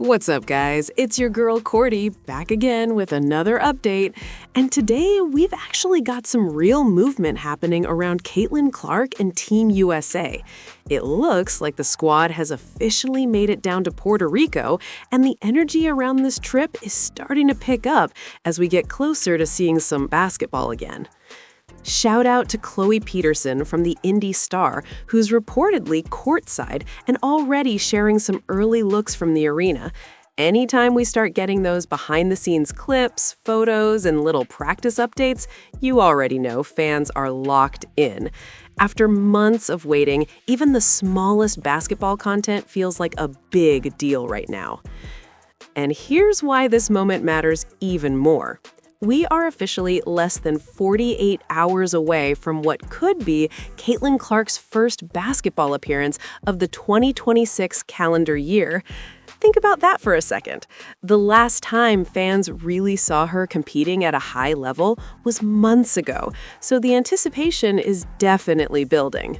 What's up, guys? It's your girl Cordy back again with another update. And today we've actually got some real movement happening around Caitlin Clark and Team USA. It looks like the squad has officially made it down to Puerto Rico, and the energy around this trip is starting to pick up as we get closer to seeing some basketball again. Shout out to Chloe Peterson from the Indy Star, who's reportedly courtside and already sharing some early looks from the arena. Anytime we start getting those behind-the-scenes clips, photos, and little practice updates, you already know fans are locked in. After months of waiting, even the smallest basketball content feels like a big deal right now. And here's why this moment matters even more. We are officially less than 48 hours away from what could be Caitlin Clark's first basketball appearance of the 2026 calendar year. Think about that for a second. The last time fans really saw her competing at a high level was months ago, so the anticipation is definitely building.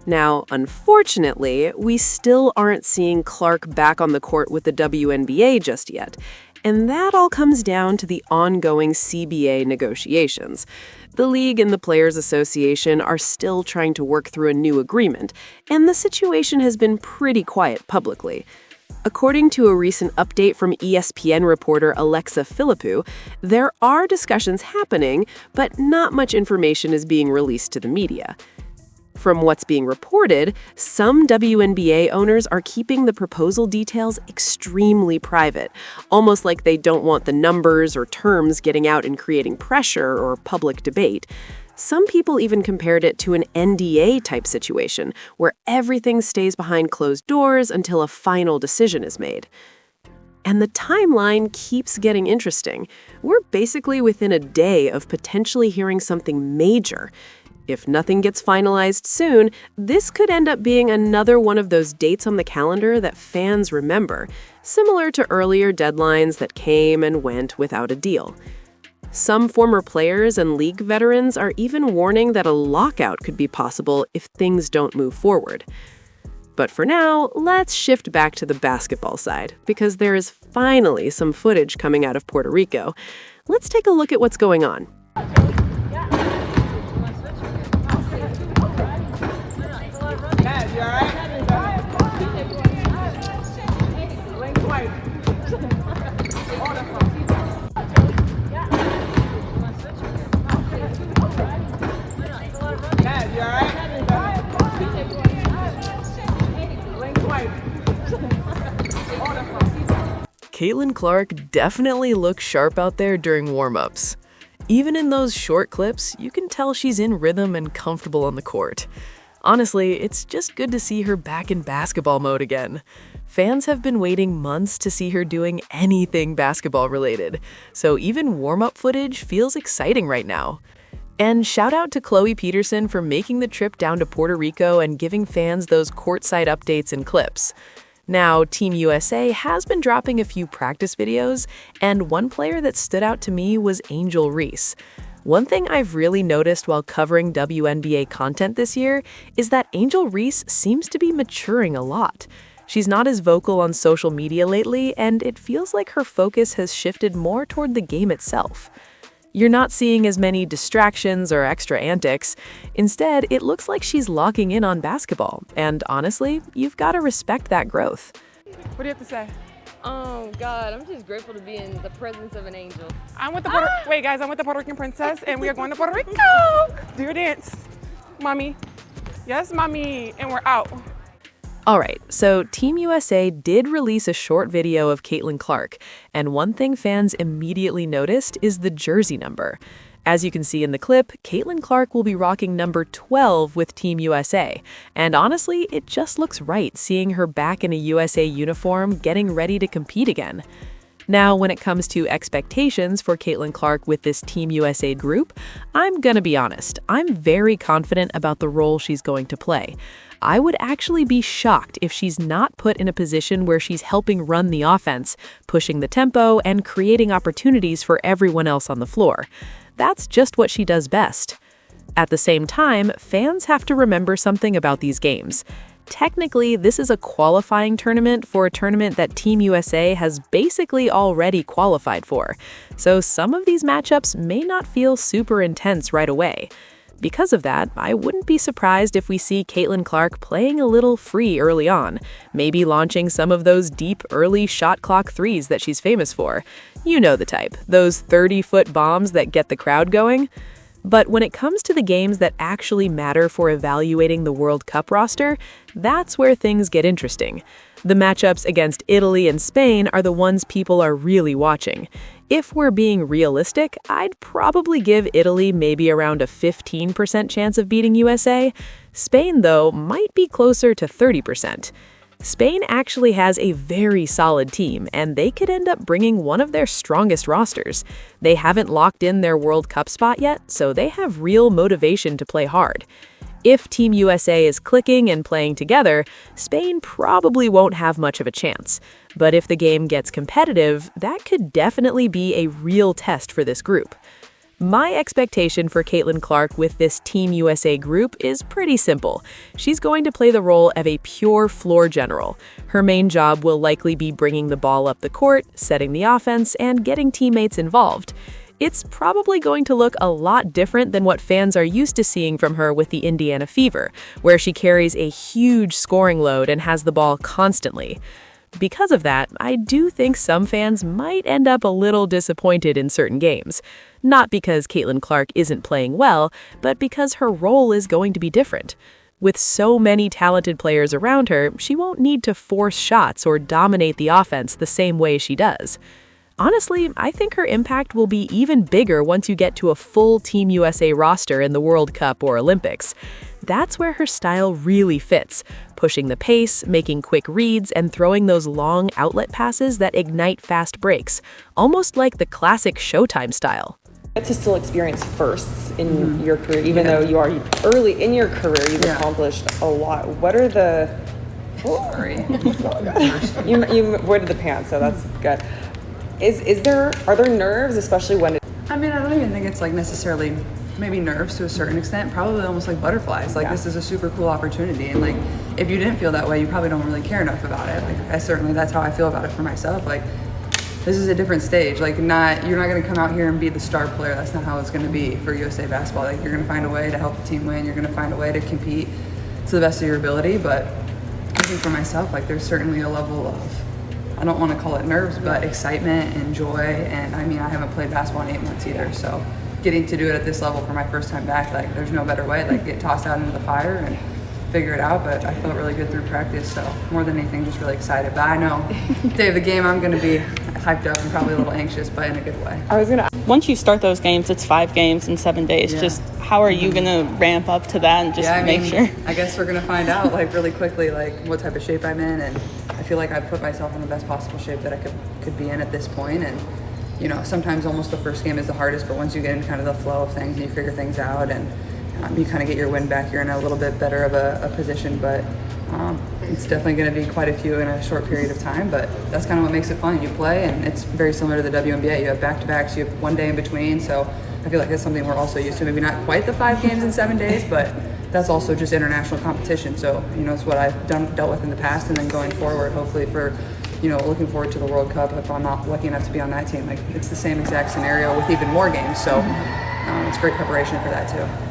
Now, unfortunately, we still aren't seeing Clark back on the court with the WNBA just yet. And that all comes down to the ongoing CBA negotiations. The league and the Players Association are still trying to work through a new agreement, and the situation has been pretty quiet publicly. According to a recent update from ESPN reporter Alexa Philippou, there are discussions happening, but not much information is being released to the media. From what's being reported, some WNBA owners are keeping the proposal details extremely private, almost like they don't want the numbers or terms getting out and creating pressure or public debate. Some people even compared it to an NDA-type situation, where everything stays behind closed doors until a final decision is made. And the timeline keeps getting interesting. We're basically within a day of potentially hearing something major. If nothing gets finalized soon, this could end up being another one of those dates on the calendar that fans remember, similar to earlier deadlines that came and went without a deal. Some former players and league veterans are even warning that a lockout could be possible if things don't move forward. But for now, let's shift back to the basketball side, because there is finally some footage coming out of Puerto Rico. Let's take a look at what's going on. Caitlin Clark definitely looks sharp out there during warm-ups. Even in those short clips, you can tell she's in rhythm and comfortable on the court. Honestly, it's just good to see her back in basketball mode again. Fans have been waiting months to see her doing anything basketball-related, so even warm-up footage feels exciting right now. And shout out to Chloe Peterson for making the trip down to Puerto Rico and giving fans those courtside updates and clips. Now, Team USA has been dropping a few practice videos, and one player that stood out to me was Angel Reese. One thing I've really noticed while covering WNBA content this year is that Angel Reese seems to be maturing a lot. She's not as vocal on social media lately, and it feels like her focus has shifted more toward the game itself. You're not seeing as many distractions or extra antics. Instead, it looks like she's locking in on basketball, and honestly, you've got to respect that growth. What do you have to say? Oh God, I'm just grateful to be in the presence of an angel. I'm with the Wait guys, I'm with the Puerto Rican princess and we are going to Puerto Rico. Do your dance, mommy. Yes, mommy, and we're out. All right, so Team USA did release a short video of Caitlin Clark, and one thing fans immediately noticed is the jersey number. As you can see in the clip, Caitlin Clark will be rocking number 12 with Team USA, and honestly, it just looks right seeing her back in a USA uniform getting ready to compete again. Now, when it comes to expectations for Caitlin Clark with this Team USA group, I'm gonna be honest, I'm very confident about the role she's going to play. I would actually be shocked if she's not put in a position where she's helping run the offense, pushing the tempo, and creating opportunities for everyone else on the floor. That's just what she does best. At the same time, fans have to remember something about these games. Technically, this is a qualifying tournament for a tournament that Team USA has basically already qualified for, so some of these matchups may not feel super intense right away. Because of that, I wouldn't be surprised if we see Caitlin Clark playing a little free early on, maybe launching some of those deep early shot clock threes that she's famous for. You know the type, those 30-foot bombs that get the crowd going. But when it comes to the games that actually matter for evaluating the World Cup roster, that's where things get interesting. The matchups against Italy and Spain are the ones people are really watching. If we're being realistic, I'd probably give Italy maybe around a 15% chance of beating USA. Spain, though, might be closer to 30%. Spain actually has a very solid team, and they could end up bringing one of their strongest rosters. They haven't locked in their World Cup spot yet, so they have real motivation to play hard. If Team USA is clicking and playing together, Spain probably won't have much of a chance. But if the game gets competitive, that could definitely be a real test for this group. My expectation for Caitlin Clark with this Team USA group is pretty simple. She's going to play the role of a pure floor general. Her main job will likely be bringing the ball up the court, setting the offense, and getting teammates involved. It's probably going to look a lot different than what fans are used to seeing from her with the Indiana Fever, where she carries a huge scoring load and has the ball constantly. Because of that, I do think some fans might end up a little disappointed in certain games. Not because Caitlin Clark isn't playing well, but because her role is going to be different. With so many talented players around her, she won't need to force shots or dominate the offense the same way she does. Honestly, I think her impact will be even bigger once you get to a full Team USA roster in the World Cup or Olympics. That's where her style really fits, pushing the pace, making quick reads, and throwing those long outlet passes that ignite fast breaks, almost like the classic Showtime style. To still experience firsts in your career, even though you are early in your career, you've accomplished a lot. What are the... Sorry. You avoided the pants, so that's good. Are there nerves, especially when I mean, I don't even think it's like necessarily maybe nerves to a certain extent, probably almost like butterflies. Like this is a super cool opportunity, and like if you didn't feel that way, you probably don't really care enough about it. Like that's how I feel about it for myself. Like this is a different stage. Like you're not going to come out here and be the star player. That's not how it's going to be for USA basketball. Like you're going to find a way to help the team win. You're going to find a way to compete to the best of your ability. But I think for myself, like there's certainly a level of, I don't want to call it nerves, but excitement and joy. And I mean, I haven't played basketball in 8 months either. So getting to do it at this level for my first time back, like there's no better way. Like get tossed out into the fire and figure it out. But I felt really good through practice. So more than anything, just really excited. But I know day of the game, I'm going to be hyped up and probably a little anxious, but in a good way. Once you start those games, it's 5 games in 7 days. Yeah. Just how are you going to ramp up to that and just make sure? I guess we're going to find out like really quickly like what type of shape I'm in, and I feel like I've put myself in the best possible shape that I could be in at this point. And you know, sometimes almost the first game is the hardest, but once you get in kind of the flow of things and you figure things out and you kind of get your wind back, you're in a little bit better of a position. But it's definitely going to be quite a few in a short period of time, but that's kind of what makes it fun. You play, and it's very similar to the WNBA. You have back-to-backs, you have 1 day in between, so I feel like that's something we're also used to. Maybe not quite the 5 games in 7 days, but that's also just international competition. So, you know, it's what I've dealt with in the past, and then going forward, hopefully for, you know, looking forward to the World Cup if I'm not lucky enough to be on that team. Like, it's the same exact scenario with even more games, so it's great preparation for that too.